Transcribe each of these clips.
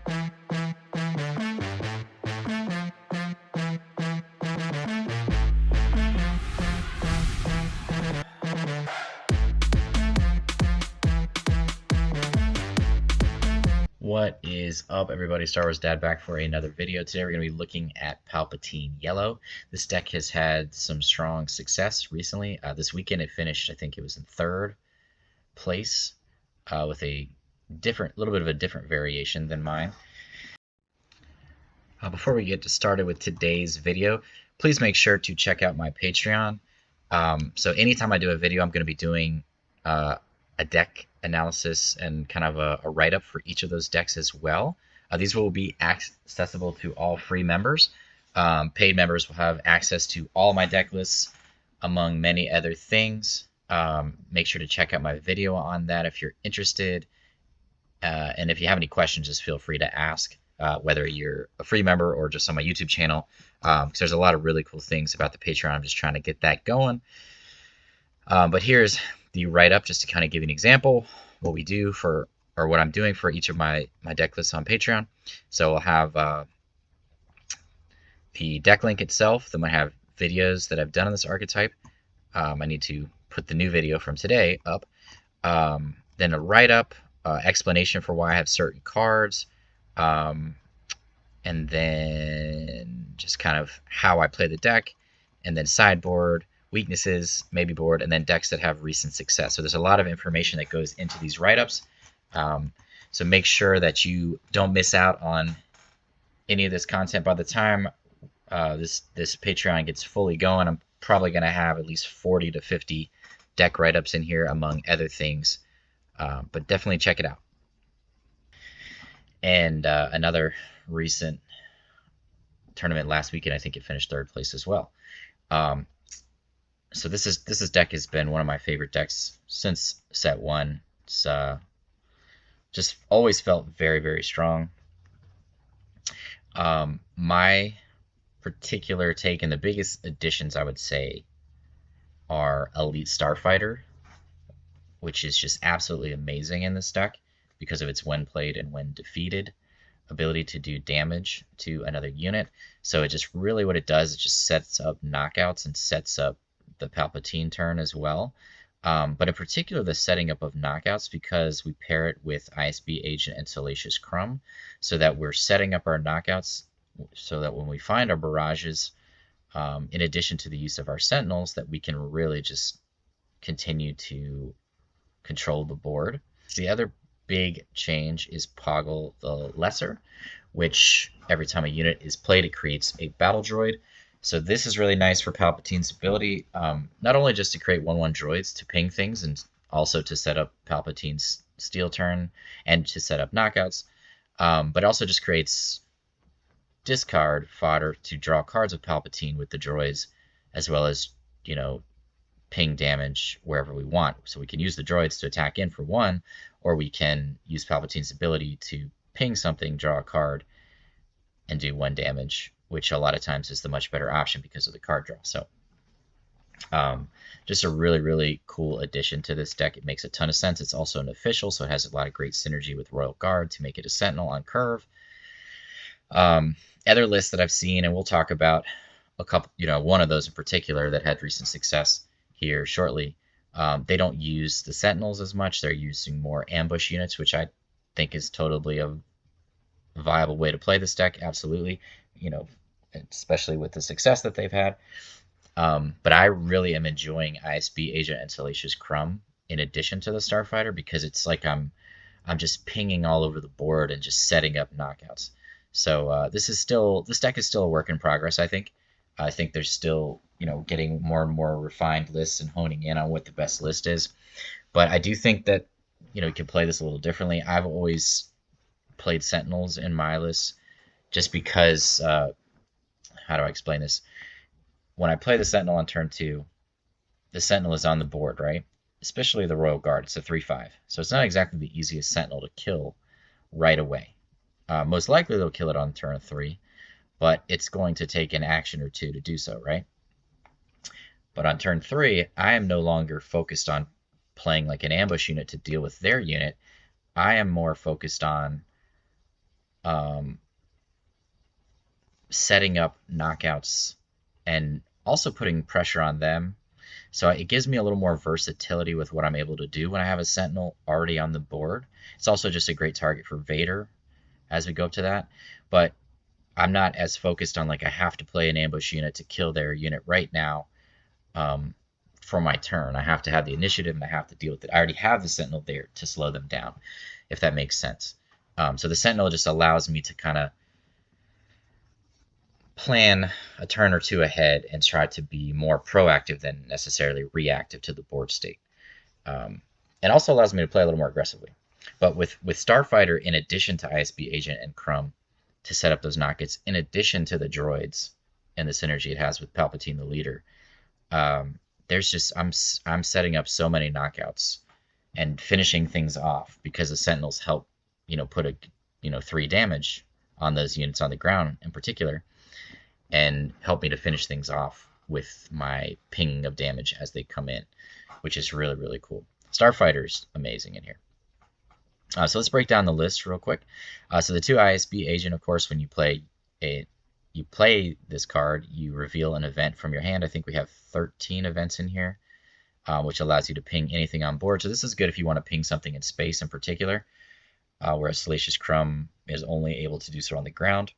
What is up, everybody? Star Wars Dad back for another video. Today we're going to be looking at Palpatine Yellow. This deck has had some strong success recently. This weekend it finished, I think it was in 3rd place with a little bit of a different variation than mine. Before we get started with today's video, please make sure to check out my Patreon. So anytime I do a video, I'm going to be doing a deck analysis and kind of a write-up for each of those decks as well. These will be accessible to all free members. Paid members will have access to all my deck lists, among many other things. Make sure to check out my video on that if you're interested. And if you have any questions, just feel free to ask, whether you're a free member or just on my YouTube channel. Because there's a lot of really cool things about the Patreon. I'm just trying to get that going. But here's the write-up just to kind of give you an example what we do for, or what I'm doing for each of my deck lists on Patreon. So I'll have the deck link itself, then I have videos that I've done on this archetype. I need to put the new video from today up. Then a write-up, explanation for why I have certain cards, and then just kind of how I play the deck, and then sideboard, weaknesses, maybe board, and then decks that have recent success. So there's a lot of information that goes into these write-ups. So make sure that you don't miss out on any of this content. By the time this Patreon gets fully going, I'm probably going to have at least 40 to 50 deck write-ups in here, among other things. But definitely check it out. And another recent tournament last weekend, I think it finished 3rd place as well. So this deck has been one of my favorite decks since set 1. It's just always felt very, very strong. My particular take, and the biggest additions I would say, are Elite Starfighter, which is just absolutely amazing in this deck because of its when played and when defeated ability to do damage to another unit. So it just really, what it does, it just sets up knockouts and sets up the Palpatine turn as well. But in particular, the setting up of knockouts, because we pair it with ISB Agent and Salacious Crumb, so that we're setting up our knockouts so that when we find our barrages, in addition to the use of our Sentinels, that we can really just continue to control the board. The other big change is Poggle the Lesser, which every time a unit is played, it creates a battle droid. So this is really nice for Palpatine's ability, not only just to create 1/1 droids to ping things, and also to set up Palpatine's steal turn and to set up knockouts, but also just creates discard fodder to draw cards of Palpatine with the droids, as well as, you know, ping damage wherever we want. So we can use the droids to attack in for 1, or we can use Palpatine's ability to ping something, draw a card, and do 1 damage, which a lot of times is the much better option because of the card draw. So just a really, really cool addition to this deck. It makes a ton of sense. It's also an official, so it has a lot of great synergy with Royal Guard to make it a Sentinel on curve. Other lists that I've seen, and we'll talk about a couple, one of those in particular that had recent success here shortly. They don't use the Sentinels as much. They're using more ambush units, which I think is totally a viable way to play this deck. Absolutely, especially with the success that they've had. But I really am enjoying ISB Agent and Salacious Crumb in addition to the Starfighter, because it's like I'm just pinging all over the board and just setting up knockouts. So this deck is still a work in progress. I think there's still getting more and more refined lists and honing in on what the best list is. But I do think that you can play this a little differently. I've always played Sentinels in my list just because. How do I explain this? When I play the Sentinel on turn 2, the Sentinel is on the board, right? Especially the Royal Guard. It's a 3/5. So it's not exactly the easiest Sentinel to kill right away. Most likely they'll kill it on turn 3, but it's going to take an action or 2 to do so, right? But on turn 3, I am no longer focused on playing like an ambush unit to deal with their unit. I am more focused on um, setting up knockouts and also putting pressure on them. So it gives me a little more versatility with what I'm able to do when I have a Sentinel already on the board. It's also just a great target for Vader as we go up to that. But I'm not as focused on like I have to play an ambush unit to kill their unit right now for my turn. I have to have the initiative and I have to deal with it. I already have the Sentinel there to slow them down, if that makes sense. So the Sentinel just allows me to kind of plan a turn or two ahead and try to be more proactive than necessarily reactive to the board state. And also allows me to play a little more aggressively. But with Starfighter, in addition to ISB Agent and Crumb to set up those knockouts, in addition to the droids and the synergy it has with Palpatine the leader, there's just I'm setting up so many knockouts and finishing things off because the Sentinels help put a 3 damage on those units on the ground in particular, and help me to finish things off with my pinging of damage as they come in, which is really, really cool. Starfighter's amazing in here. So let's break down the list real quick. So the 2 ISB Agent, of course, when you play this card, you reveal an event from your hand. I think we have 13 events in here, which allows you to ping anything on board. So this is good if you want to ping something in space in particular, whereas Salacious Crumb is only able to do so on the ground.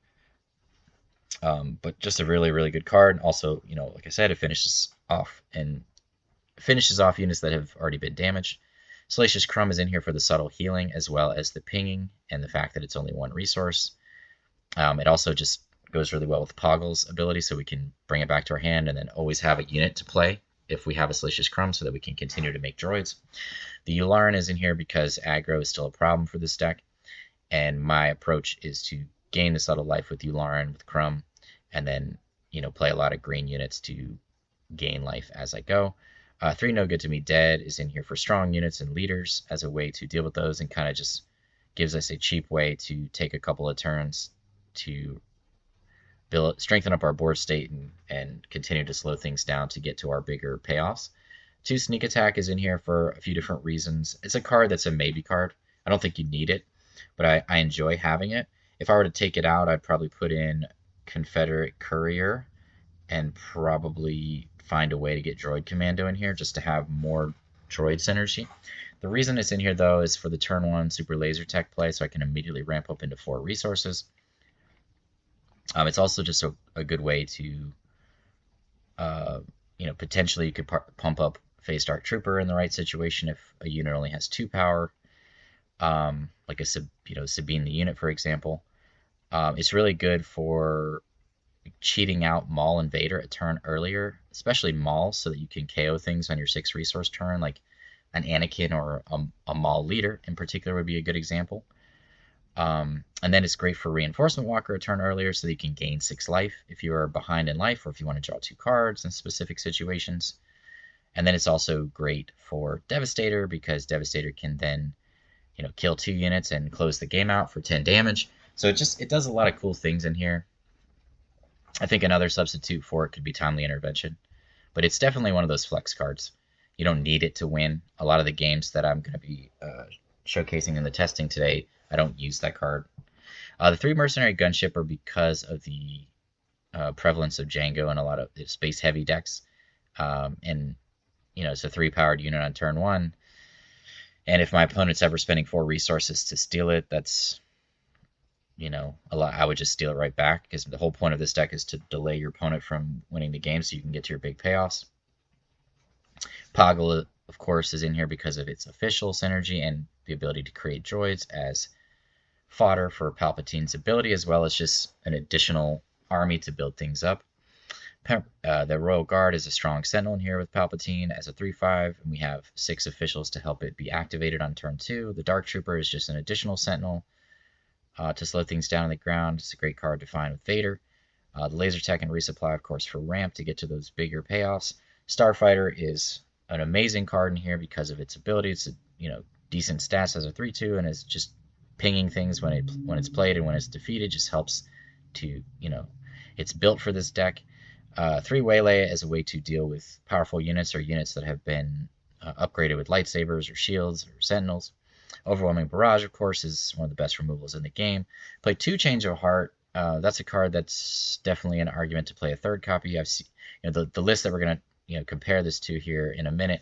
But just a really, really good card. Also, like I said, it finishes off units that have already been damaged. Salacious Crumb is in here for the subtle healing as well as the pinging and the fact that it's only 1 resource. It also just goes really well with Poggle's ability, so we can bring it back to our hand and then always have a unit to play if we have a Salacious Crumb so that we can continue to make droids. The Yularen is in here because aggro is still a problem for this deck, and my approach is to gain the subtle life with Yularen, with Crumb, and then play a lot of green units to gain life as I go. 3 No Good to Me Dead is in here for strong units and leaders as a way to deal with those, and kind of just gives us a cheap way to take a couple of turns to strengthen up our board state and continue to slow things down to get to our bigger payoffs. 2 Sneak Attack is in here for a few different reasons. It's a card that's a maybe card. I don't think you need it, but I enjoy having it. If I were to take it out, I'd probably put in Confederate Courier and probably find a way to get Droid Commando in here just to have more droid synergy. The reason it's in here, though, is for the turn 1 Super Laser Tech play, so I can immediately ramp up into 4 resources. It's also just a good way to, potentially you could pump up Phase Dark Trooper in the right situation if a unit only has 2 power, like a Sabine the unit, for example. It's really good for cheating out Maul and Vader a turn earlier, especially Maul, so that you can KO things on your 6 resource turn, like an Anakin or a Maul leader in particular would be a good example. And then it's great for Reinforcement Walker a turn earlier so that you can gain 6 life if you are behind in life or if you want to draw 2 cards in specific situations. And then it's also great for Devastator because Devastator can then kill 2 units and close the game out for 10 damage. So it does a lot of cool things in here. I think another substitute for it could be Timely Intervention, but it's definitely one of those flex cards. You don't need it to win. A lot of the games that I'm going to be showcasing in the testing today, I don't use that card. The 3 Mercenary Gunship are because of the prevalence of Jango in a lot of space-heavy decks. And, it's a 3-powered unit on turn 1. And if my opponent's ever spending 4 resources to steal it, that's, a lot. I would just steal it right back because the whole point of this deck is to delay your opponent from winning the game so you can get to your big payoffs. Poggle, of course, is in here because of its official synergy and the ability to create droids as fodder for Palpatine's ability, as well as just an additional army to build things up. The Royal Guard is a strong Sentinel in here with Palpatine as a 3/5, and we have 6 officials to help it be activated on turn 2. The Dark Trooper is just an additional Sentinel to slow things down on the ground. It's a great card to find with Vader. The Laser Tech and Resupply, of course, for ramp to get to those bigger payoffs. Starfighter is an amazing card in here because of its ability. It's decent stats as a 3/2 and is just pinging things when it's played and when it's defeated. Just helps to it's built for this deck. 3 Waylay as a way to deal with powerful units or units that have been upgraded with lightsabers or shields or sentinels. Overwhelming Barrage, of course, is one of the best removals in the game. Play 2 Change of Heart. That's a card that's definitely an argument to play a third copy. I've seen, the list that we're gonna compare this to here in a minute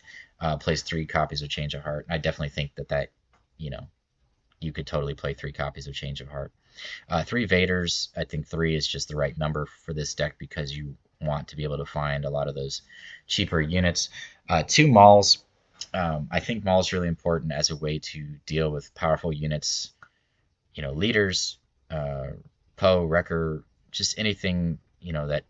plays 3 copies of Change of Heart. I definitely think that you could totally play 3 copies of Change of Heart. 3 Vaders. I think 3 is just the right number for this deck because you want to be able to find a lot of those cheaper units. 2 Mauls. I think Maul is really important as a way to deal with powerful units, leaders, Poe, Wrecker, just anything, that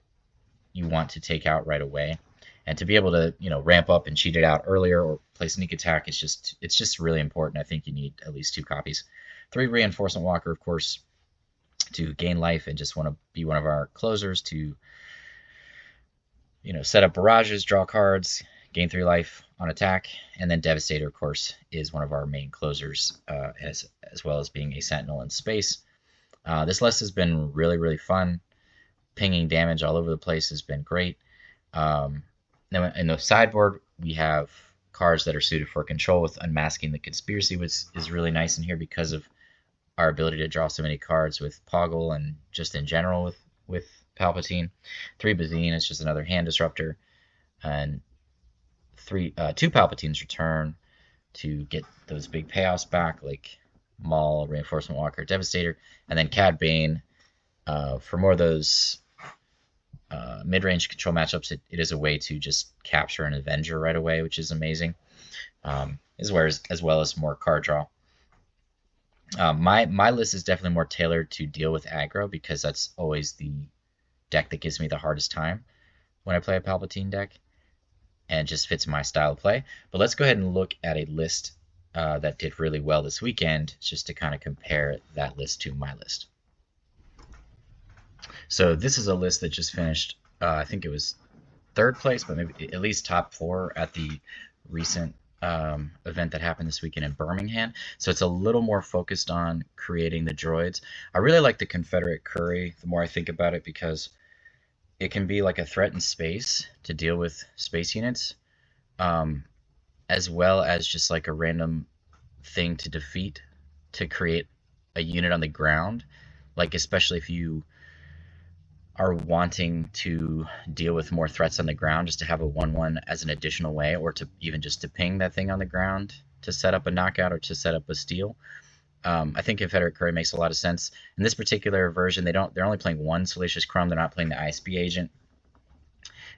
you want to take out right away. And to be able to, ramp up and cheat it out earlier or play sneak attack, it's just really important. I think you need at least 2 copies. 3 Reinforcement Walker, of course, to gain life and just want to be one of our closers to, set up barrages, draw cards, gain 3 life on attack, and then Devastator, of course, is one of our main closers, as well as being a Sentinel in space. This list has been really, really fun. Pinging damage all over the place has been great. Now in the sideboard, we have cards that are suited for control with Unmasking the Conspiracy, which is really nice in here because of our ability to draw so many cards with Poggle and just in general with Palpatine. 3 Bazine is just another hand disruptor. And 2 Palpatines return to get those big payoffs back, like Maul, Reinforcement Walker, Devastator, and then Cad Bane for more of those mid-range control matchups. It is a way to just capture an Avenger right away, which is amazing, as well as more card draw. My list is definitely more tailored to deal with aggro because that's always the deck that gives me the hardest time when I play a Palpatine deck, and just fits my style of play. But let's go ahead and look at a list that did really well this weekend, just to kind of compare that list to my list. So this is a list that just finished, I think it was 3rd place, but maybe at least top 4 at the recent event that happened this weekend in Birmingham. So it's a little more focused on creating the droids. I really like the Confederate Curry the more I think about it, because it can be like a threat in space to deal with space units, as well as just like a random thing to defeat to create a unit on the ground. Like, especially if you are wanting to deal with more threats on the ground, just to have a 1/1 as an additional way, or to even just to ping that thing on the ground to set up a knockout or to set up a steal. I think Confederate Curry makes a lot of sense. In this particular version, they're only playing 1 Salacious Crumb. They're not playing the ISB agent,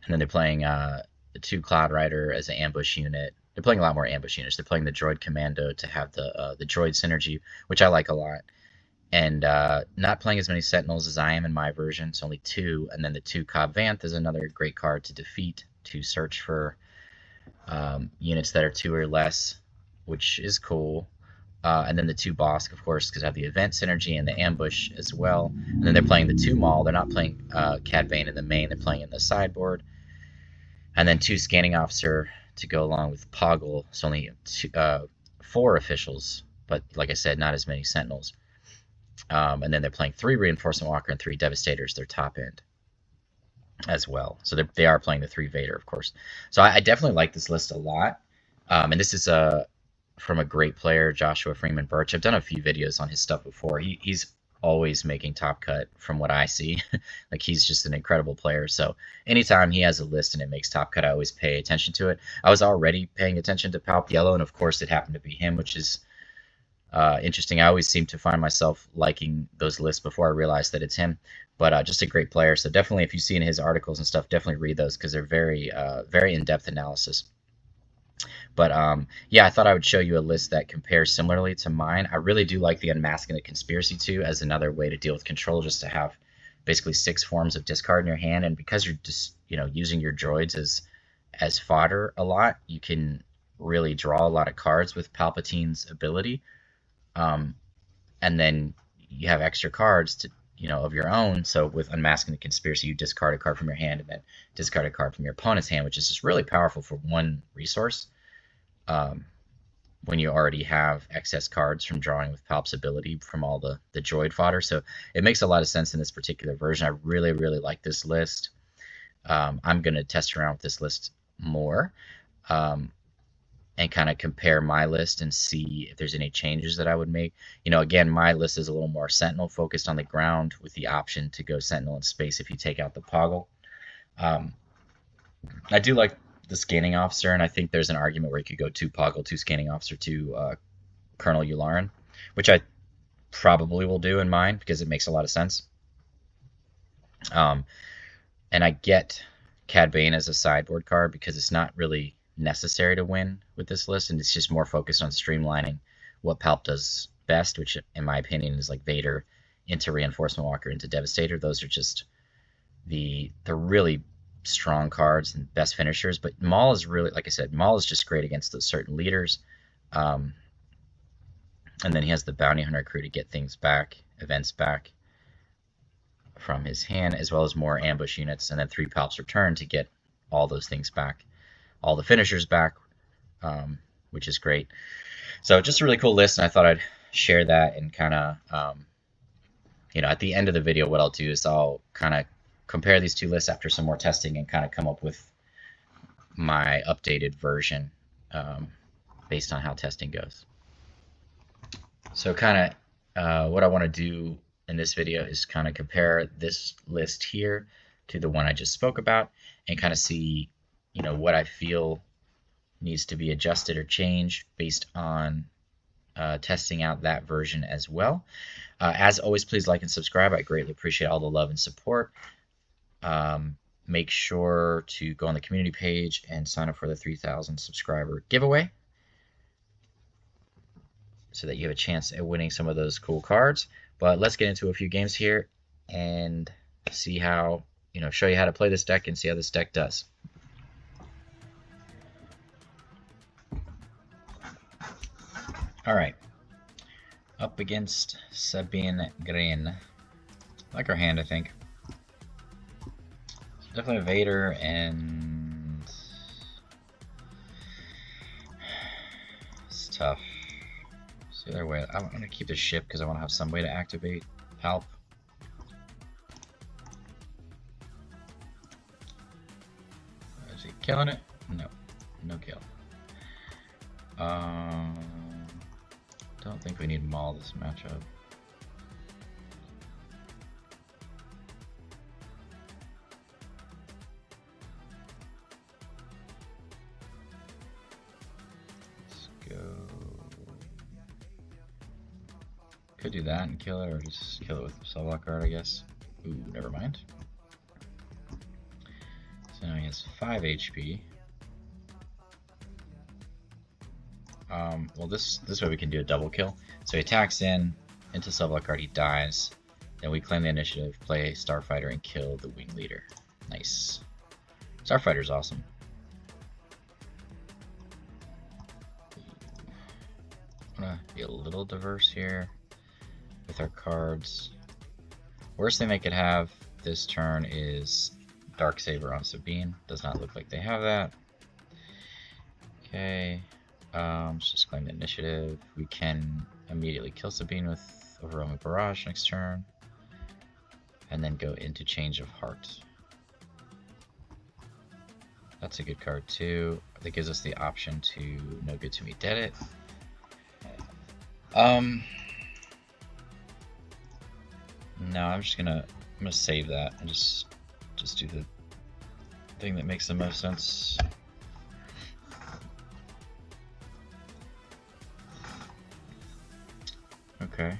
and then they're playing the 2 Cloud Rider as an ambush unit. They're playing a lot more ambush units. They're playing the Droid Commando to have the droid synergy, which I like a lot. And not playing as many Sentinels as I am in my version. It's only 2, and then the 2 Cobb Vanth is another great card to defeat, to search for units that are 2 or less, which is cool. And then the 2 Bossk, of course, because I have the event synergy and the ambush as well. And then they're playing the 2 Maul. They're not playing Cad Bane in the main. They're playing in the sideboard. And then 2 Scanning Officer to go along with Poggle. It's only 4 officials, but like I said, not as many Sentinels. And then they're playing 3 Reinforcement Walker and 3 Devastators, their top end as well. So they are playing the 3 Vader, of course. So I definitely like this list a lot. And this is from a great player, Joshua Freeman-Birch. I've done a few videos on his stuff before. He's always making top cut from what I see. Like, he's just an incredible player. So anytime he has a list and it makes top cut, I always pay attention to it. I was already paying attention to Palp Yellow, and of course it happened to be him, which is interesting. I always seem to find myself liking those lists before I realize that it's him. But just a great player. So definitely, if you've seen his articles and stuff, definitely read those, because they're very, very in-depth analysis. But yeah, I thought I would show you a list that compares similarly to mine. I really do like the Unmasking the Conspiracy too, as another way to deal with control, just to have basically 6 forms of discard in your hand. And because you're just using your droids as fodder a lot, you can really draw a lot of cards with Palpatine's ability. And then you have extra cards to of your own. So with Unmasking the Conspiracy, you discard a card from your hand and then discard a card from your opponent's hand, which is just really powerful for 1 resource. When you already have excess cards from drawing with Palp's ability from all the droid fodder. So it makes a lot of sense in this particular version. I really, really like this list. I'm going to test around with this list more. and kind of compare my list and see if there's any changes that I would make. You know, again, my list is a little more Sentinel focused on the ground with the option to go Sentinel in space if you take out the Poggle. I do like the Scanning Officer, and I think there's an argument where you could go 2 Poggle, 2 Scanning Officer, 2 Colonel Yularen, which I probably will do in mine because it makes a lot of sense. And I get Cad Bane as a sideboard card because it's not really necessary to win with this list, and it's just more focused on streamlining what Palp does best, which in my opinion is like Vader into Reinforcement Walker into Devastator. Those are just the really strong cards and best finishers. But Maul is really, like I said, Maul is just great against those certain leaders. And then he has the Bounty Hunter crew to get things back, events back from his hand, as well as more ambush units, and then 3 Palps return to get all those things back, all the finishers back, which is great. So just a really cool list, and I thought I'd share that and kind of, you know, at the end of the video, what I'll do is I'll kind of compare these 2 lists after some more testing and kind of come up with my updated version based on how testing goes. So kind of what I want to do in this video is kind of compare this list here to the one I just spoke about and kind of see, you know, what I feel needs to be adjusted or changed based on testing out that version as well. As always, please like and subscribe. I greatly appreciate all the love and support. Make sure to go on the community page and sign up for the 3,000 subscriber giveaway so that you have a chance at winning some of those cool cards. But let's get into a few games here and see how, you know, show you how to play this deck and see how this deck does. Alright, up against Sabine Green. Like our hand, I think. Definitely a Vader, and it's tough. So either way, I'm going to keep the ship because I want to have some way to activate Palp. Is he killing it? No, no kill. Don't think we need Maul this matchup. Could do that and kill it, or just kill it with Sublock Guard, I guess. Ooh, never mind. So now he has 5 HP. Well, this way we can do a double kill. So he attacks into Sublock Guard, he dies. Then we claim the initiative, play Starfighter, and kill the Wing Leader. Nice. Starfighter's awesome. I'm gonna be a little diverse here with our cards. Worst thing they could have this turn is Darksaber on Sabine. Does not look like they have that. Okay, let's just claim the initiative. We can immediately kill Sabine with Overwhelming Barrage next turn, and then go into Change of Heart. That's a good card too. That gives us the option to No Good To Me Dead it. No, I'm gonna save that and just do the thing that makes the most sense. Okay.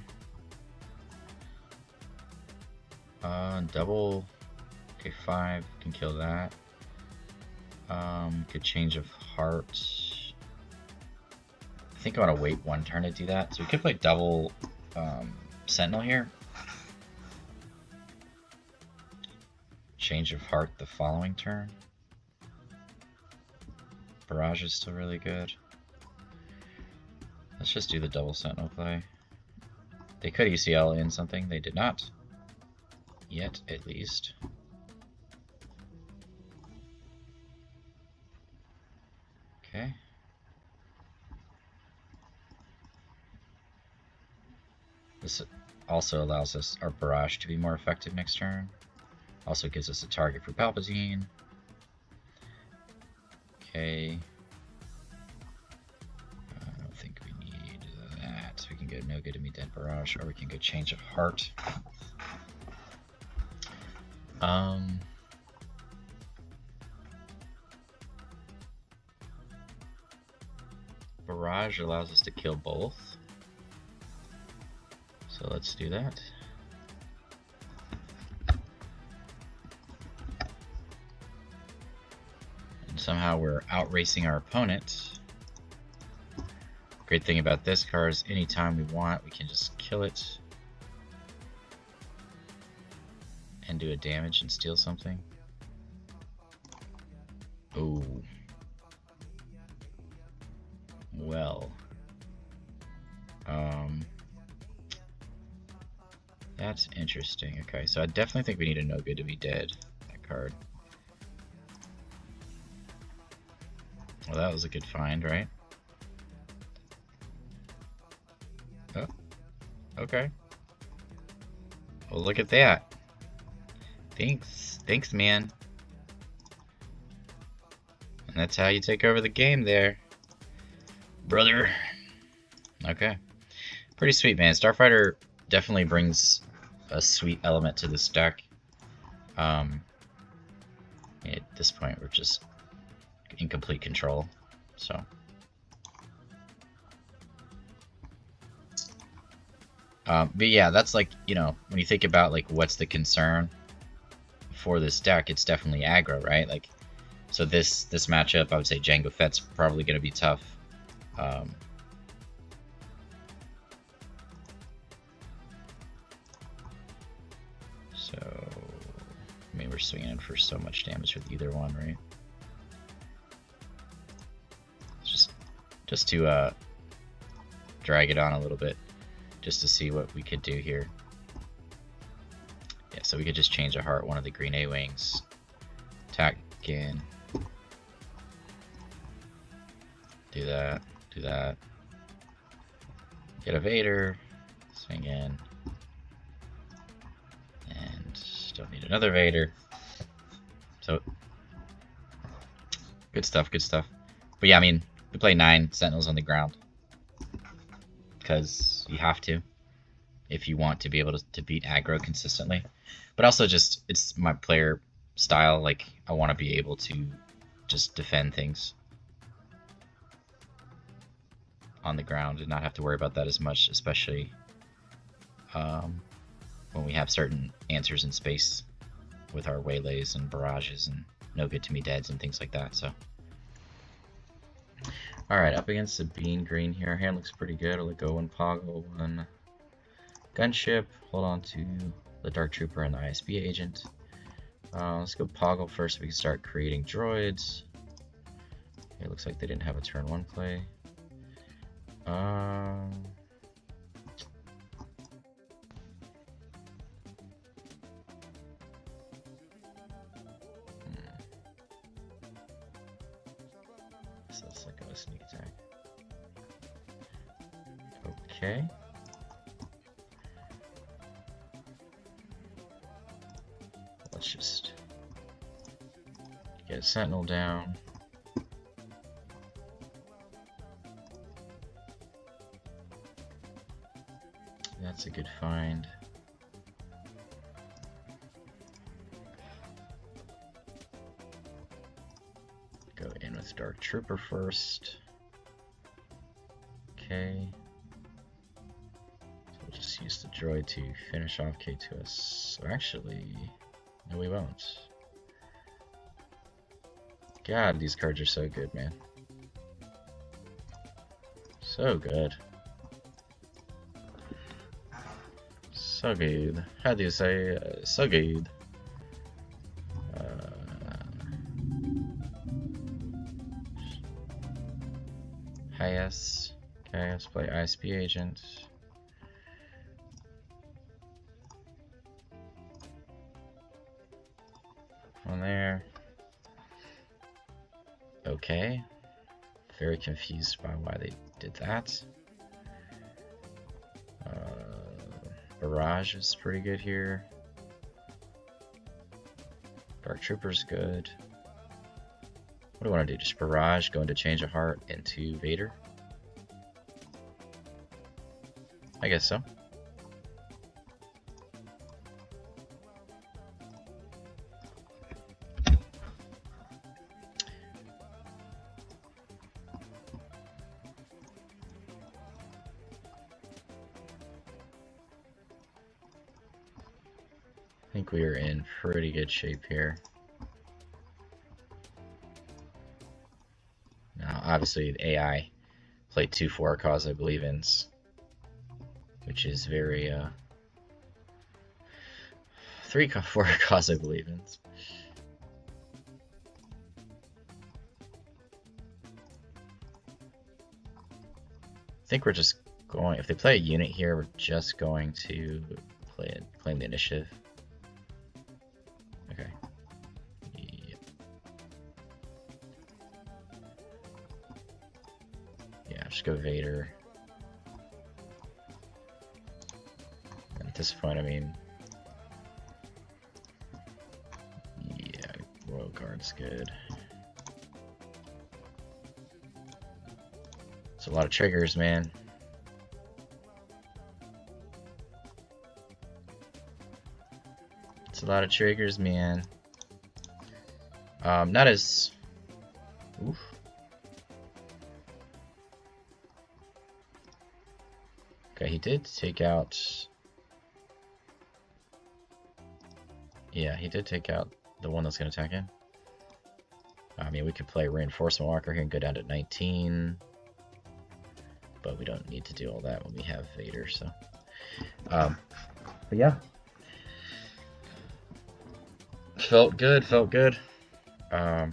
Double. Okay, 5 can kill that. Good Change of Heart. I think I want to wait 1 turn to do that. So we could play double Sentinel here. Change of Heart the following turn. Barrage is still really good. Let's just do the double Sentinel play. They could ECL in something. They did not. Yet, at least. Okay. This also allows us our barrage to be more effective next turn. Also gives us a target for Palpatine. Okay. go no good to me dead barrage, or we can go change a heart. Barrage allows us to kill both, so let's do that. And somehow we're outracing our opponent. Great thing about this card is anytime we want, we can just kill it and do a damage and steal something. Oh. Well. That's interesting. Okay, so I definitely think we need a no good to be dead, that card. Well, that was a good find, right? Oh, okay. Well, look at that. Thanks, man. And that's how you take over the game there, brother. Okay. Pretty sweet, man. Starfighter definitely brings a sweet element to this deck. At this point, we're just in complete control. So. But yeah, that's like, you know, when you think about like what's the concern for this deck, it's definitely aggro, right? Like, so this matchup, I would say Jango Fett's probably going to be tough. So, I mean, we're swinging in for so much damage with either one, right? Just to drag it on a little bit, just to see what we could do here. Yeah, so we could just change a heart, one of the green A-wings, attack again, do that, get a Vader, swing in, and don't need another Vader. So, good stuff, good stuff. But yeah, I mean, we play 9 Sentinels on the ground, because you have to, if you want to be able to beat aggro consistently. But also just, it's my player style, like, I want to be able to just defend things on the ground and not have to worry about that as much, especially when we have certain answers in space with our waylays and barrages and no good to me deads and things like that. So, alright, up against Sabine green here. Our hand looks pretty good. I'll let go one Poggle, one Gunship, hold on to the Dark Trooper and the ISB agent. Let's go Poggle first so we can start creating droids. Okay, looks like they didn't have a turn 1 play. So let's look at a sneak attack. Okay. Let's just get a Sentinel down. That's a good find. Go in with Dark Trooper first. Okay. So we'll just use the droid to finish off K2S. So actually, no, we won't. God, these cards are so good, man. So good. So good. How do you say so good? Highest. Okay, let's play ISP agent. On there. Okay. Very confused by why they did that. Barrage is pretty good here. Dark Trooper's good. What do I want to do? Just Barrage, go into Change of Heart into Vader. I guess so. I think we are in pretty good shape here. Now, obviously, the AI played 2 4 cause I believe ins, which is very 3 4 cause I believe ins. I think we're just going. If they play a unit here, we're just going to play it, claim the initiative. Okay. Yep. Yeah, just go Vader. And at this point, I mean, yeah, Royal Guard's good. It's a lot of triggers, man. It's a lot of triggers, man. Not as... Oof. Okay, he did take out... Yeah, he did take out the one that's going to attack him. I mean, we could play Reinforcement Walker here and go down to 19. But we don't need to do all that when we have Vader, so... but yeah. Felt good, felt good. Poggle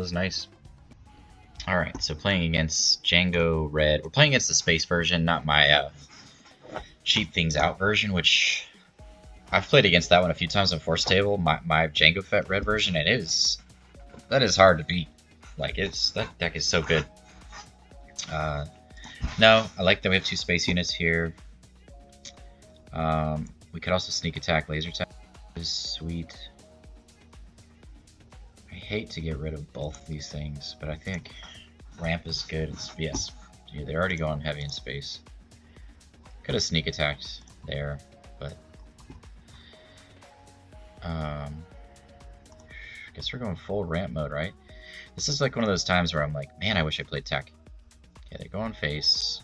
is nice. Alright, so playing against Jango Red. We're playing against the space version, not my cheap things out version, which I've played against that one a few times on Force Table, my Jango Fett Red version, and that is hard to beat. Like, that deck is so good. No, I like that we have 2 space units here. We could also sneak attack, laser attack. Is sweet. I hate to get rid of both of these things, but I think ramp is good. Yes, yeah, they're already going heavy in space. Could have sneak attacked there, but I guess we're going full ramp mode, right? This is like one of those times where I'm like, man, I wish I played tech. Okay, they're going face.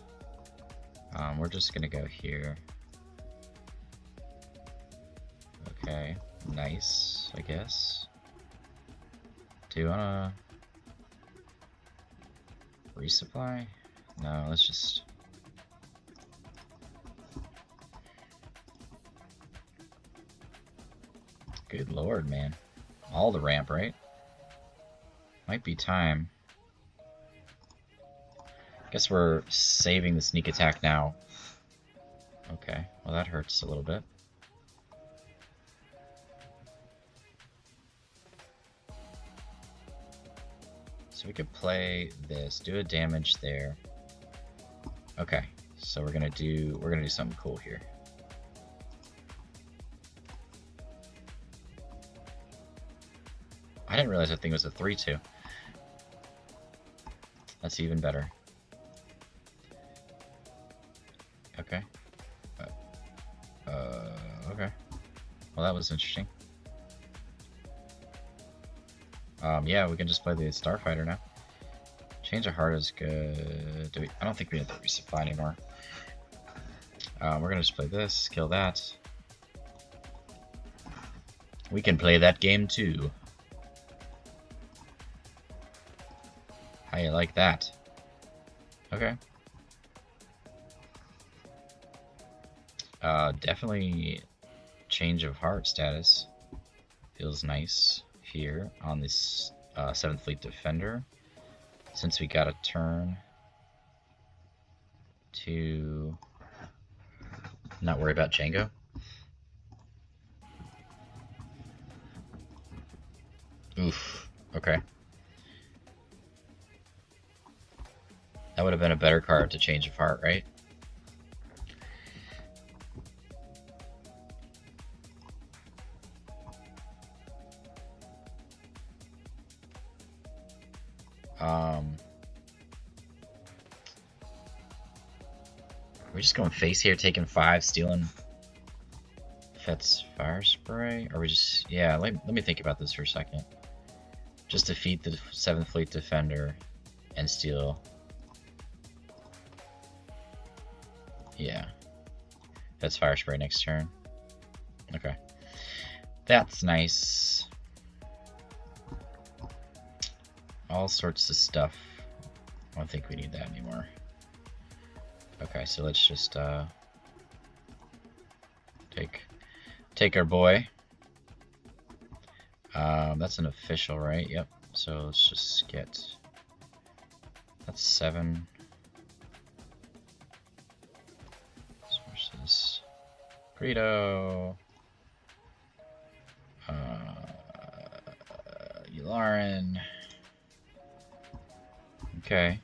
We're just gonna go here. Okay, nice, I guess. Do you wanna resupply? No, let's just... Good lord, man. All the ramp, right? Might be time. Guess we're saving the sneak attack now. Okay, well that hurts a little bit. So we could play this, do a damage there. Okay, so we're gonna do something cool here. I didn't realize that thing was a 3/2. That's even better. Okay. Okay. Well, that was interesting. Yeah, we can just play the Starfighter now. Change of heart is good. I don't think we have to resupply anymore. We're gonna just play this, kill that. We can play that game too. How you like that? Okay. Definitely change of heart status. Feels nice here on this 7th Fleet Defender. Since we got a turn to not worry about Jango. Oof. Okay. That would have been a better card to change of heart, right? we just going face here, taking 5, stealing Fett's fire spray? Or we just... Yeah, let me think about this for a second. Just defeat the 7th Fleet Defender and steal... Yeah. Fett's fire spray next turn. Okay. That's nice. All sorts of stuff. I don't think we need that anymore. Okay, so let's just take our boy. That's an official, right? Yep. So let's just get... That's 7. Sources. Greedo. Yularen. Okay.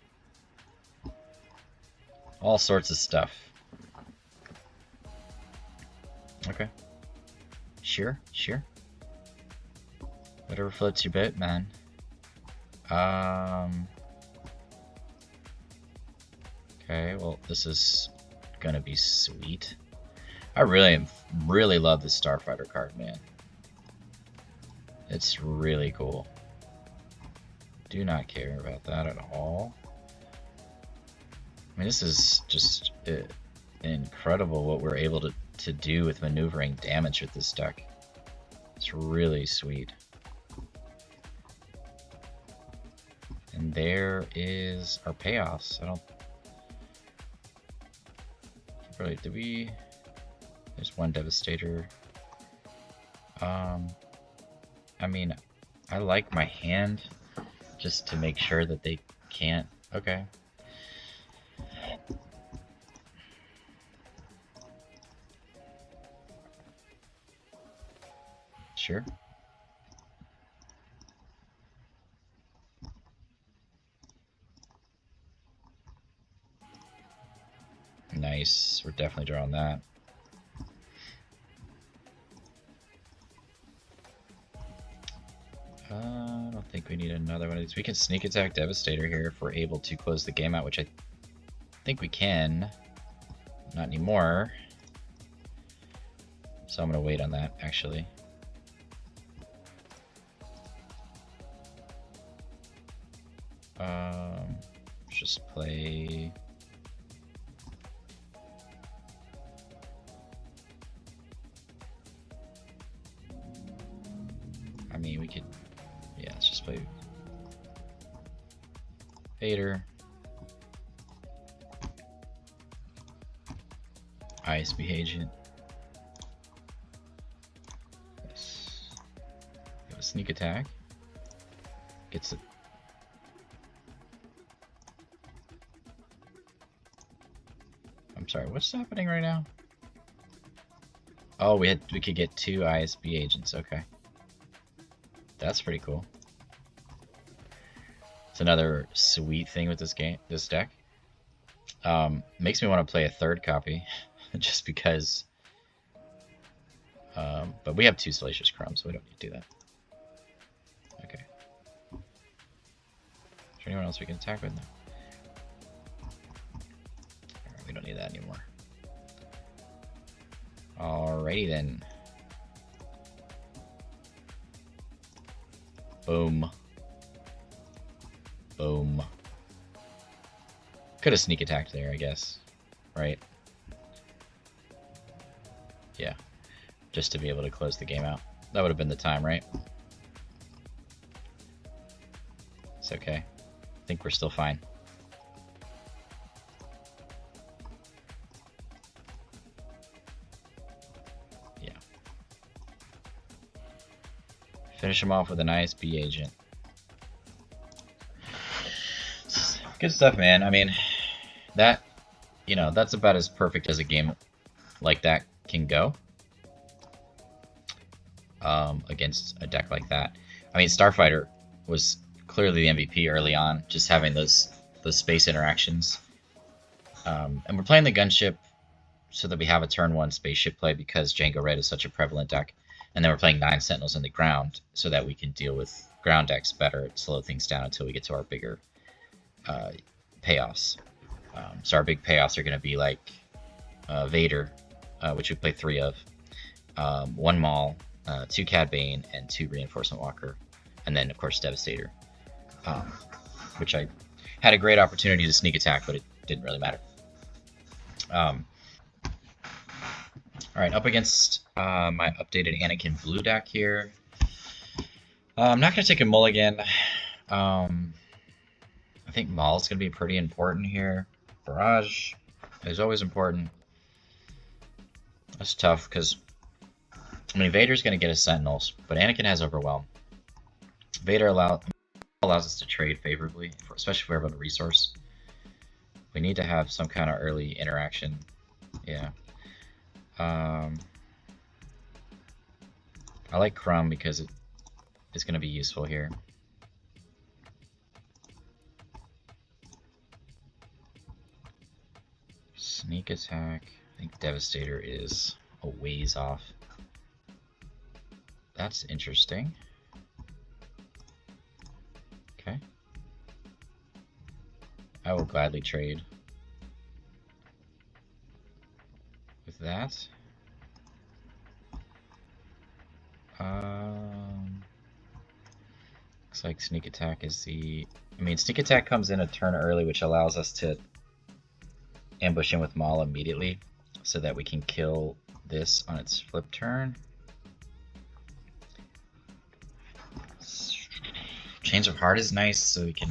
All sorts of stuff. Okay. Sure. Whatever floats your boat, man. Okay, well, this is gonna be sweet. I really love this Starfighter card, man. It's really cool. Do not care about that at all. I mean, this is just incredible what we're able to do with maneuvering damage with this deck. It's really sweet. And there is our payoffs. I don't really... Did we... There's one Devastator. I mean, I like my hand just to make sure that they can't... Okay. Sure. Nice. We're definitely drawing that. I don't think we need another one of these. We can sneak attack Devastator here if we're able to close the game out, which I think we can. Not anymore. So I'm going to wait on that, actually. Let's just play... I mean, we could... Yeah, let's just play... Vader. ISB agent. Yes. Got a sneak attack. Gets it. I'm sorry, what's happening right now? Oh, we could get 2 ISB agents, okay. That's pretty cool. It's another sweet thing with this deck. Makes me want to play a 3rd copy, just because. But we have 2 Salacious Crumbs, so we don't need to do that. Okay. Is there anyone else we can attack with now? Alright, we don't need that anymore. Alrighty then. Boom. Boom. Could have sneak attacked there, I guess. Right? Yeah. Just to be able to close the game out. That would have been the time, right? It's okay. I think we're still fine. Yeah. Finish him off with an ISB agent. Good stuff, man. I mean, that, that's about as perfect as a game like that can go. Against a deck like that. I mean, Starfighter was clearly the MVP early on, just having those space interactions. And we're playing the gunship so that we have a turn 1 spaceship play because Jango Red is such a prevalent deck. And then we're playing 9 Sentinels in the ground so that we can deal with ground decks better, slow things down until we get to our bigger payoffs. So our big payoffs are going to be like Vader, which we play 3 of, 1 Maul, 2 Cad Bane, and 2 Reinforcement Walker, and then of course Devastator, which I had a great opportunity to sneak attack, but it didn't really matter. Alright, up against my updated Anakin blue deck here. I'm not going to take a mulligan. I think Maul's going to be pretty important here. Barrage is always important. That's tough because, I mean, Vader's going to get his Sentinels, but Anakin has Overwhelm. Vader allows us to trade favorably, especially if we're able to resource. We need to have some kind of early interaction. Yeah. I like Crumb because it's going to be useful here. Sneak attack. I think Devastator is a ways off. That's interesting. Okay. I will gladly trade with that. Looks like sneak attack is the... I mean, sneak attack comes in a turn early, which allows us to ambush in with Maul immediately, so that we can kill this on its flip turn. Change of Heart is nice, so we can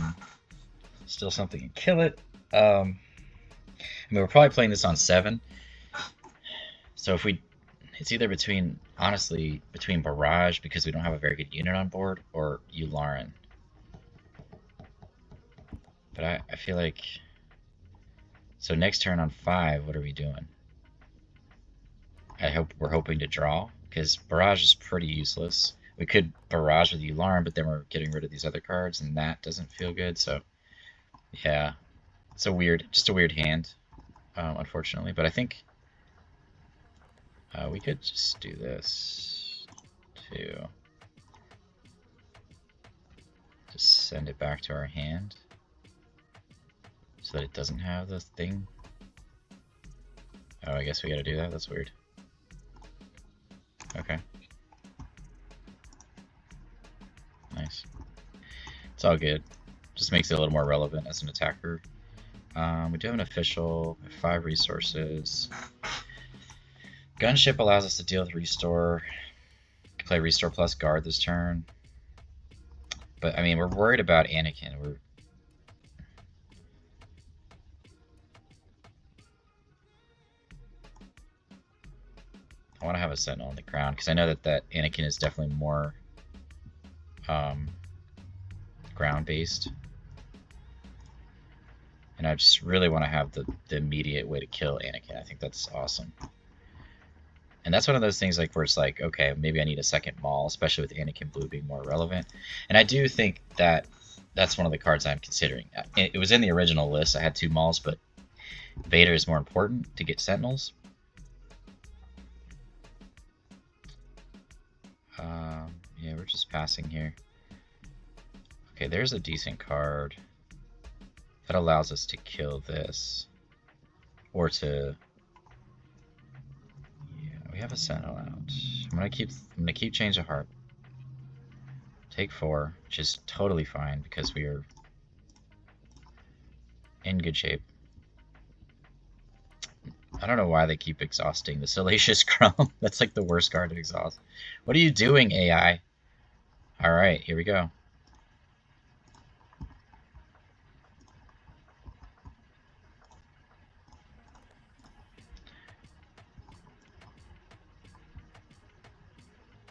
steal something and kill it. I mean, we're probably playing this on 7. So if we... It's either between, honestly, between Barrage, because we don't have a very good unit on board, or Yularen. But I feel like... So next turn on 5, what are we doing? We're hoping to draw, because Barrage is pretty useless. We could Barrage with Yularen, but then we're getting rid of these other cards, and that doesn't feel good, so... Yeah. It's just a weird hand, unfortunately, but I think... we could just do this, too. Just send it back to our hand, so that it doesn't have the thing. Oh, I guess we gotta do that? That's weird. Okay. Nice. It's all good. Just makes it a little more relevant as an attacker. We do have an official, 5 resources. Gunship allows us to deal with Restore. We can play Restore plus Guard this turn. But, I mean, we're worried about Anakin. I want to have a Sentinel on the crown, because I know that Anakin is definitely more ground-based. And I just really want to have the immediate way to kill Anakin. I think that's awesome. And that's one of those things like where it's like, okay, maybe I need a second Maul, especially with Anakin Blue being more relevant. And I do think that that's one of the cards I'm considering. It was in the original list. I had 2 Mauls, but Vader is more important to get Sentinels. Yeah, we're just passing here. Okay, there's a decent card. That allows us to kill this. Or to... We have a Sentinel out. I'm gonna keep Change of Heart. Take 4, which is totally fine because we are in good shape. I don't know why they keep exhausting the Salacious Crumb. That's like the worst card to exhaust. What are you doing, AI? Alright, here we go.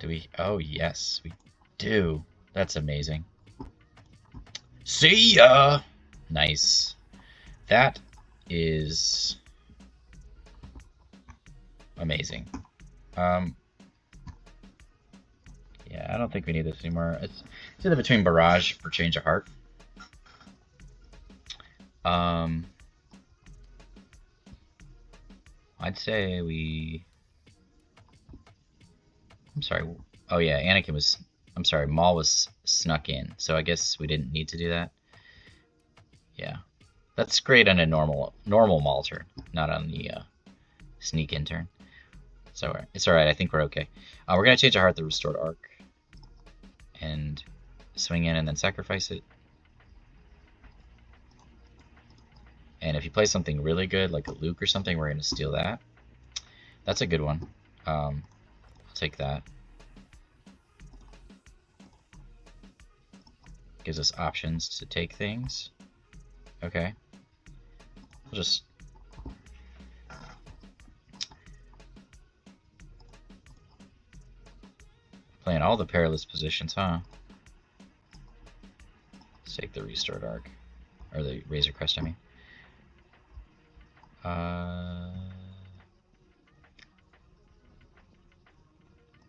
Do we? Oh, yes, we do. That's amazing. See ya! Nice. That is amazing. Yeah, I don't think we need this anymore. It's either between Barrage or Change of Heart. I'd say we... I'm sorry. Oh yeah, Anakin was... I'm sorry, Maul was snuck in, so I guess we didn't need to do that. Yeah. That's great on a normal Maul turn, not on the sneak in turn. So it's alright, I think we're okay. We're going to change our heart to Restored Arc. And swing in and then sacrifice it. And if you play something really good, like a Luke or something, we're going to steal that. That's a good one. I'll take that. Gives us options to take things. Okay. We'll just... playing all the perilous positions, huh? Let's take the Restored Arc. Or the Razor Crest, I mean.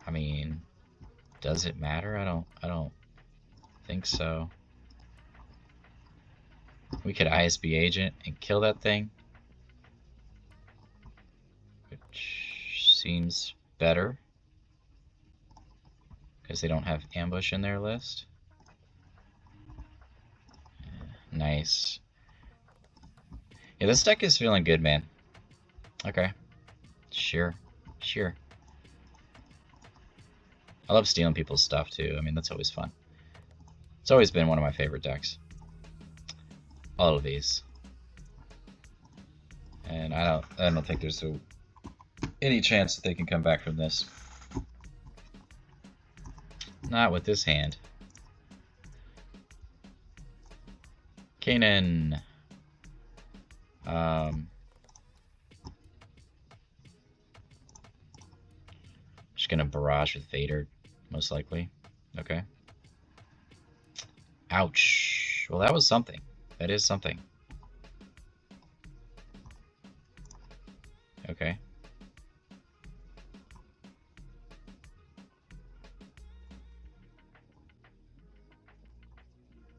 I mean, does it matter? I don't think so. We could ISB agent and kill that thing, which seems better because they don't have ambush in their list. Nice. Yeah, this deck is feeling good, man. Okay. Sure. I love stealing people's stuff too. I mean, that's always fun. It's always been one of my favorite decks. All of these. And I don't think there's any chance that they can come back from this. Not with this hand. Kanan. Just gonna barrage with Vader, most likely. Okay. Ouch. Well, that was something. That is something. Okay.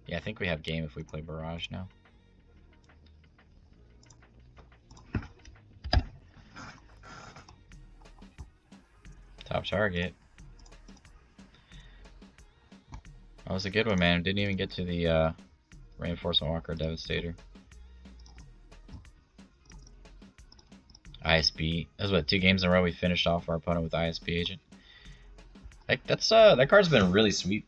Yeah, I think we have game if we play barrage now. Top target. That was a good one, man. Didn't even get to the Reinforcement Walker Devastator. ISB. That's what, 2 games in a row we finished off our opponent with ISB agent. Like that card's been really sweet.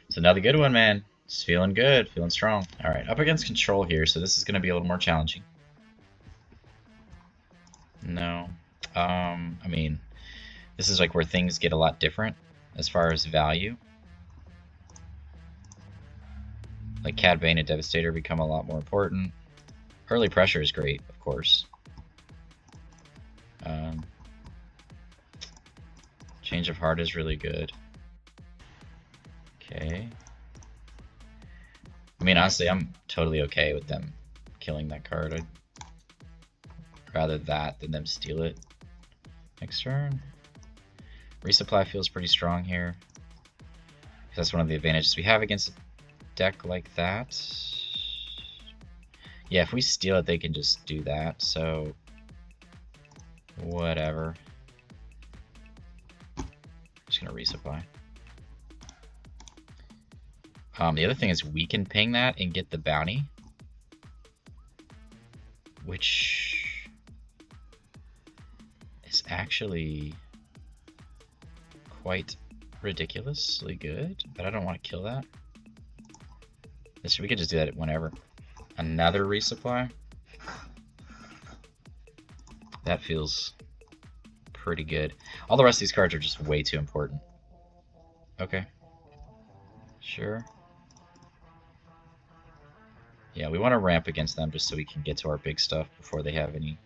It's another good one, man. It's feeling good, feeling strong. Alright, up against control here, so this is gonna be a little more challenging. No. I mean, this is like where things get a lot different as far as value. Like Cad Bane and Devastator become a lot more important. Early pressure is great, of course. Change of Heart is really good. Okay. I mean, honestly, I'm totally okay with them killing that card. I'd rather that than them steal it. Next turn. Resupply feels pretty strong here. That's one of the advantages we have against a deck like that. Yeah, if we steal it, they can just do that, so whatever. Just gonna resupply. The other thing is we can ping that and get the bounty, which is actually quite ridiculously good, but I don't want to kill that. We could just do that whenever. Another resupply. That feels pretty good. All the rest of these cards are just way too important. Okay. Sure. Yeah, we want to ramp against them just so we can get to our big stuff before they have any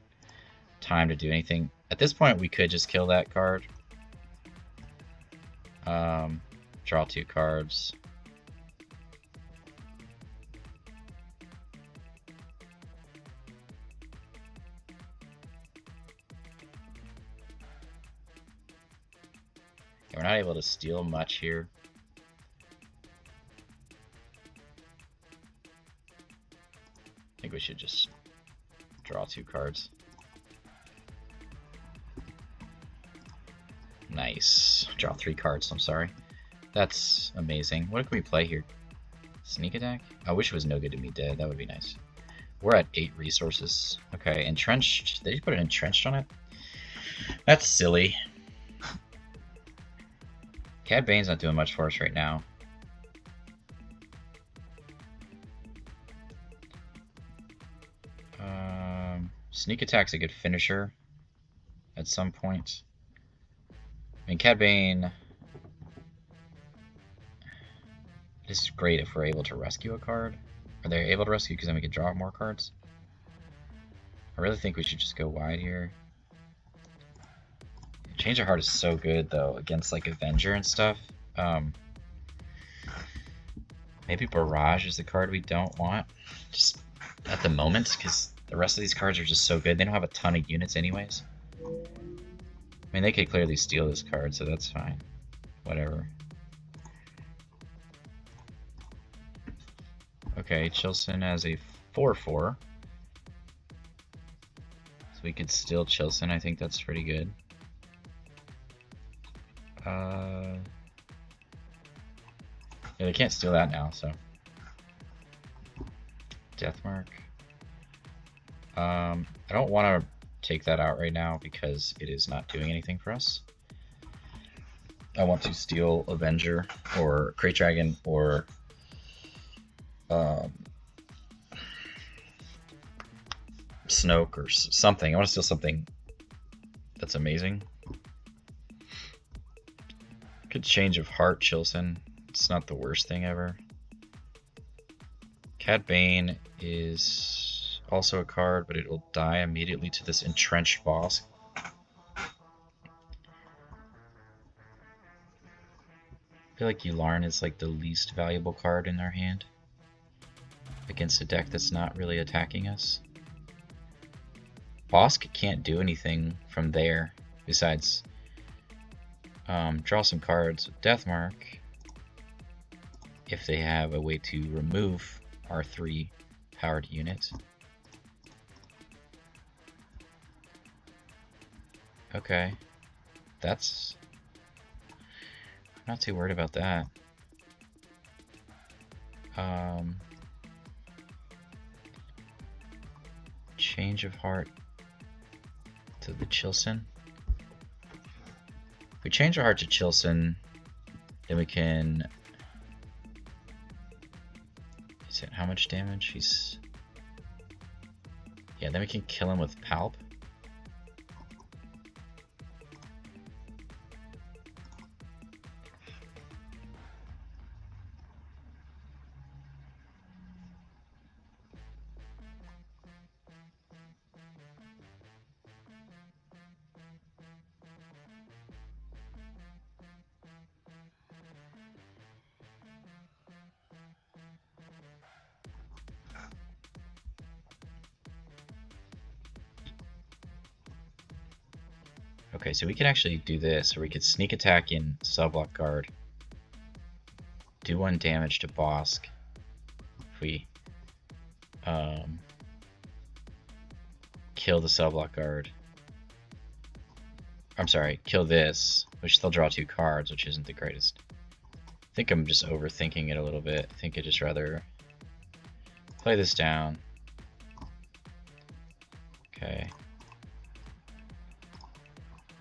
time to do anything. At this point, we could just kill that card. Draw 2 cards. We're not able to steal much here. I think we should just draw 2 cards. Nice. Draw 3 cards, I'm sorry. That's amazing. What can we play here? Sneak attack? I wish it was no good to me dead. That would be nice. We're at 8 resources. Okay, entrenched. Did you put an entrenched on it? That's silly. Cad Bane's not doing much for us right now. Sneak attack's a good finisher at some point. I mean, Cad Bane is great if we're able to rescue a card. Are they able to rescue because then we can draw more cards? I really think we should just go wide here. Change of Heart is so good though against like Avenger and stuff. Maybe Barrage is the card we don't want just at the moment because the rest of these cards are just so good. They don't have a ton of units anyways. I mean, they could clearly steal this card, so that's fine. Whatever. Okay, Chilson has a 4/4. So we could steal Chilson. I think that's pretty good. Yeah, they can't steal that now, so. Deathmark. I don't want to take that out right now because it is not doing anything for us. I want to steal Avenger or Crate Dragon or Snoke or something. I want to steal something that's amazing. Good Change of Heart, Chilson. It's not the worst thing ever. Cad Bane is also a card, but it will die immediately to this entrenched Bossk. I feel like Yularen is like the least valuable card in their hand against a deck that's not really attacking us. Bossk can't do anything from there besides draw some cards with Deathmark if they have a way to remove our 3 powered units. Okay, that's... I'm not too worried about that. Change of Heart to the Chilson. If we change our heart to Chilson, then we can... Is it how much damage? He's... Yeah, then we can kill him with Palp. Okay, so we can actually do this, or we could sneak attack in Subblock Guard, do 1 damage to Bossk if we kill the Subblock Guard. I'm sorry, kill this, which they'll draw 2 cards, which isn't the greatest. I think I'm just overthinking it a little bit. I think I'd just rather play this down. Okay.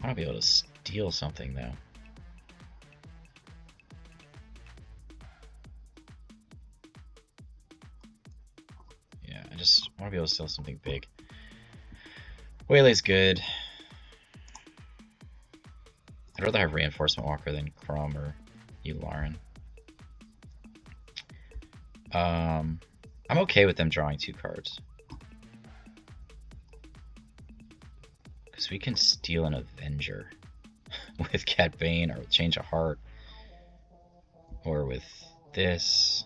I want to be able to steal something, though. Yeah, I just want to be able to steal something big. Waylay's good. I'd rather have Reinforcement Walker than Crumb or Yularen. I'm okay with them drawing 2 cards. Because we can steal an Avenger with Cad Bane or with Change of Heart. Or with this.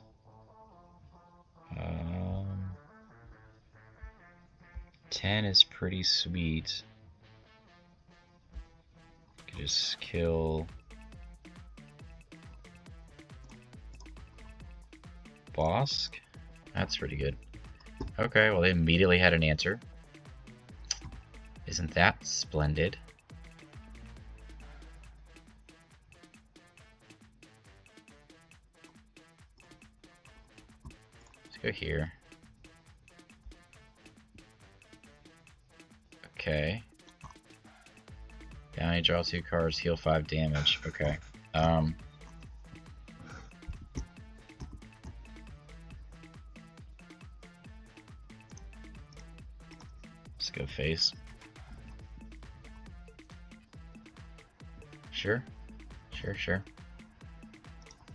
10 is pretty sweet. Could just kill Bossk. That's pretty good. Okay, well they immediately had an answer. Isn't that splendid? Let's go here. Okay. Bounty, draw 2 cards, heal 5 damage. Okay. Let's go face. Sure. Sure.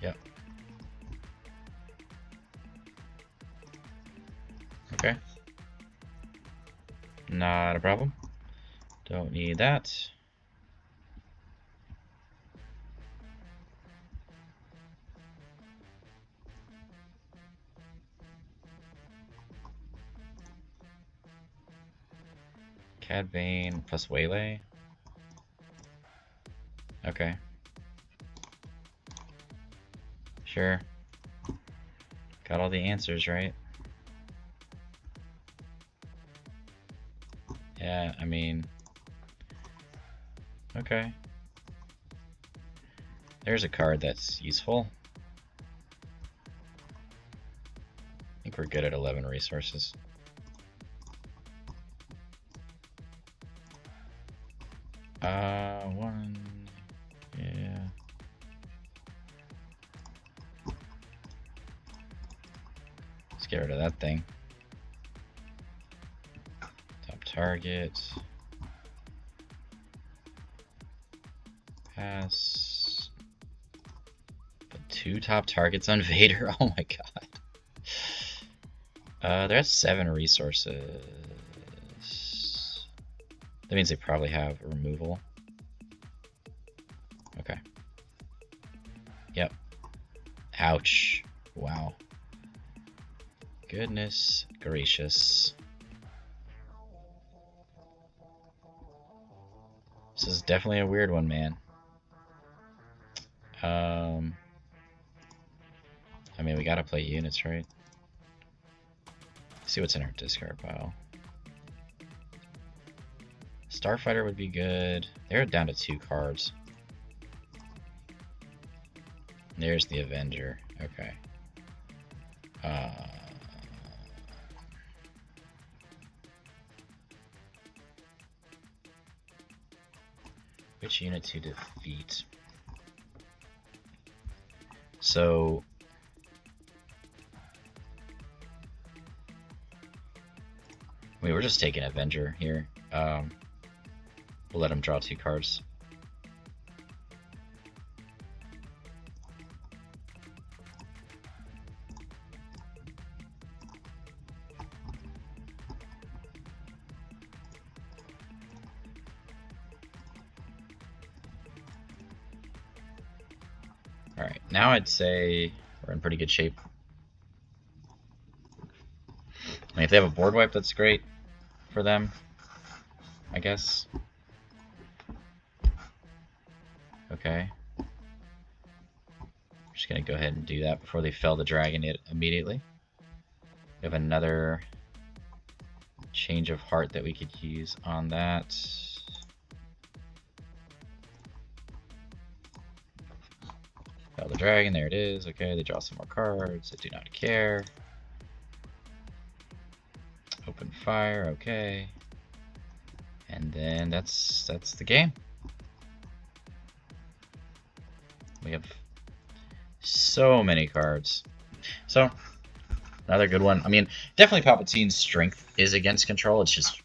Yep. Okay. Not a problem. Don't need that. Cad Bane plus Waylay. Okay. Sure. Got all the answers, right? Yeah, I mean... Okay. There's a card that's useful. I think we're good at 11 resources. One... Yeah... Let's get rid of that thing. Top target. Pass. Put 2 top targets on Vader. Oh my god. They're at 7 resources. That means they probably have a removal. Okay. Yep. Ouch. Wow. Goodness gracious. This is definitely a weird one, man. I mean, we gotta play units, right? See what's in our discard pile. Starfighter would be good. They're down to 2 cards. There's the Avenger. Okay. Which unit to defeat? So... I mean, we're just taking Avenger here. We'll let him draw 2 cards. Alright, now I'd say we're in pretty good shape. I mean, if they have a board wipe, that's great for them, I guess. Okay. I'm just gonna go ahead and do that before they fell the dragon immediately. We have another change of heart that we could use on that. Fell the dragon, there it is. Okay, they draw some more cards. I do not care. Open fire, okay. And then that's the game. We have so many cards. So, another good one. I mean, definitely Palpatine's strength is against control. It's just,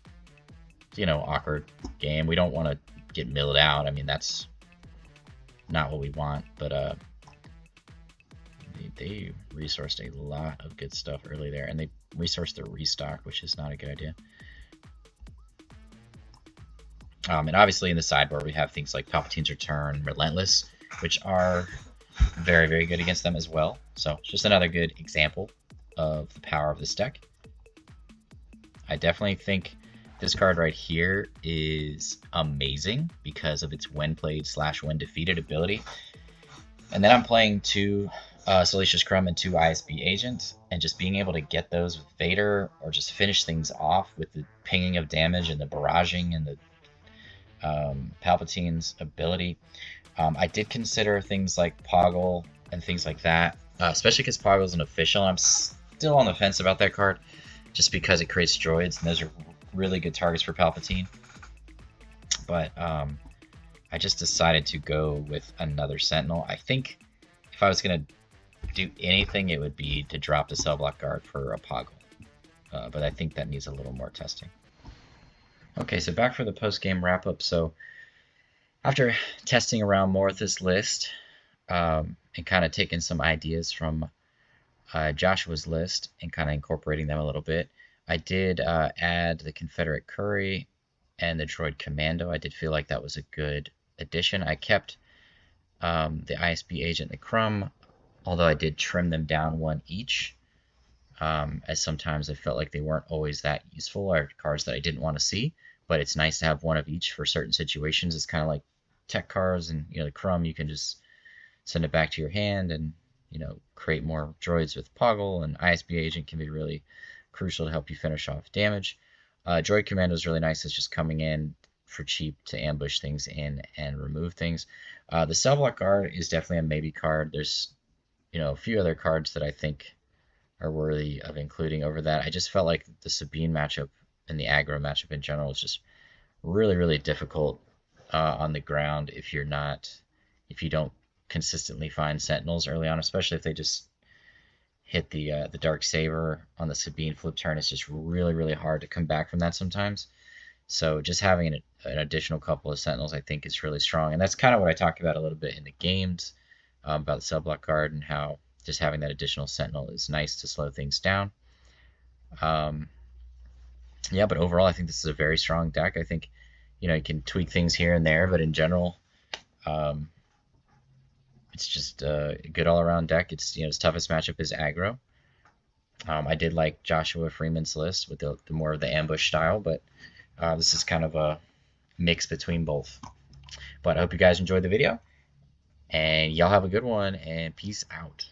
you know, awkward game. We don't want to get milled out. I mean, that's not what we want. But they resourced a lot of good stuff early there. And they resourced their restock, which is not a good idea. And obviously in the sideboard we have things like Palpatine's Return, Relentless, which are very, very good against them as well. So just another good example of the power of this deck. I definitely think this card right here is amazing because of its when played / when defeated ability. And then I'm playing 2 Salacious Crumb and 2 ISB agents, and just being able to get those with Vader or just finish things off with the pinging of damage and the barraging and the Palpatine's ability. I did consider things like Poggle and things like that, especially because Poggle is an official. I'm still on the fence about that card just because it creates droids, and those are really good targets for Palpatine. but I just decided to go with another Sentinel. I think if I was going to do anything, it would be to drop the Cell Block Guard for a Poggle. But I think that needs a little more testing. Okay, so back for the post-game wrap-up. So after testing around more with this list and kind of taking some ideas from Joshua's list and kind of incorporating them a little bit, I did add the Confederate Curry and the Droid Commando. I did feel like that was a good addition. I kept the ISB Agent and the Crumb, although I did trim them down one each, as sometimes I felt like they weren't always that useful, or cards that I didn't want to see, but it's nice to have one of each for certain situations. It's kind of like tech cards, and the Crumb, you can just send it back to your hand and create more droids with Poggle, and ISB Agent can be really crucial to help you finish off damage. Droid Commando is really nice. It's just coming in for cheap to ambush things in and remove things. The Cell Block Guard is definitely a maybe card. There's a few other cards that I think are worthy of including over that. I just felt like the Sabine matchup and the aggro matchup in general is just really, really difficult on the ground if you don't consistently find Sentinels early on, especially if they just hit the Dark Saber on the Sabine flip turn. It's just really, really hard to come back from that sometimes. So just having an additional couple of Sentinels, I think, is really strong. And that's kind of what I talked about a little bit in the games about the Cell Block Guard and how just having that additional Sentinel is nice to slow things down. Yeah, but overall, I think this is a very strong deck. I think, you can tweak things here and there, but in general, it's just a good all-around deck. Its toughest matchup is aggro. I did like Joshua Freeman's list with the more of the ambush style, but this is kind of a mix between both. But I hope you guys enjoyed the video, and y'all have a good one, and peace out.